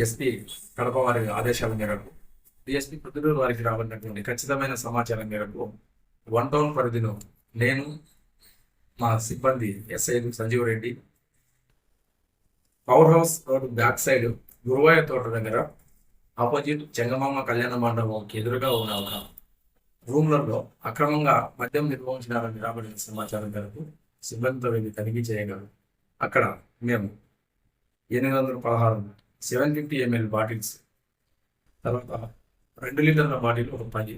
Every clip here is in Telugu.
ఎస్పీ కడప వారి ఆదేశాల మేరకు డిఎస్పీ ప్రొద్దుటూరు వారికి రాబడినటువంటి ఖచ్చితమైన సమాచారం మేరకు వన్ టౌన్ పరిధిలో నేను మా సిబ్బంది SI Sanjeev Reddy power house road back side గురువాయ తోట దగ్గర ఆపోజిట్ చెంగమామ కళ్యాణ మండపంకి ఎదురుగా ఉన్న ఒక రూమ్లలో అక్రమంగా మద్యం నిర్వహించినారని రాబడిన సమాచారం మేరకు సిబ్బందితో వెళ్ళి తనిఖీ చేయగలరు. అక్కడ మేము 816 750 ml బాటిల్స్, తర్వాత 2 లీటర్ల బాటిల్ ఒక 10,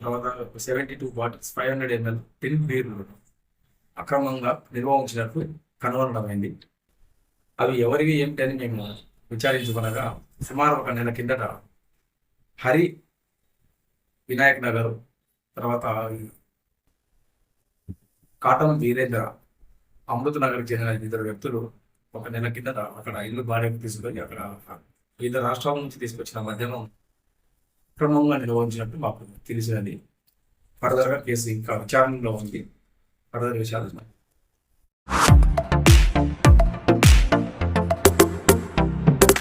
తర్వాత 72 బాటిల్స్ 500 ml టిన్ బీర్లు అక్రమంగా నిర్వహించినట్టు కనుగొనడమైంది. అవి ఎవరివి ఏమిటని మేము విచారించుకునగా సుమారు ఒక నెల కిందట హరి వినాయక్ నగర్, తర్వాత కాటన్ వీరేంద్ర అమృత నగర్కి చెందిన 2 వ్యక్తులు ఒక నెల కిందట అక్కడ ఇల్లు బాడీకి తీసుకొని అక్కడ వివిధ రాష్ట్రాల నుంచి తీసుకొచ్చిన మద్యం అక్రమంగా నిర్వహించినట్టు మాకు తెలిసినది. ఫర్దర్గా కేసు ఇంకా విచారణలో ఉంది. ఫర్దర్ విషయాలు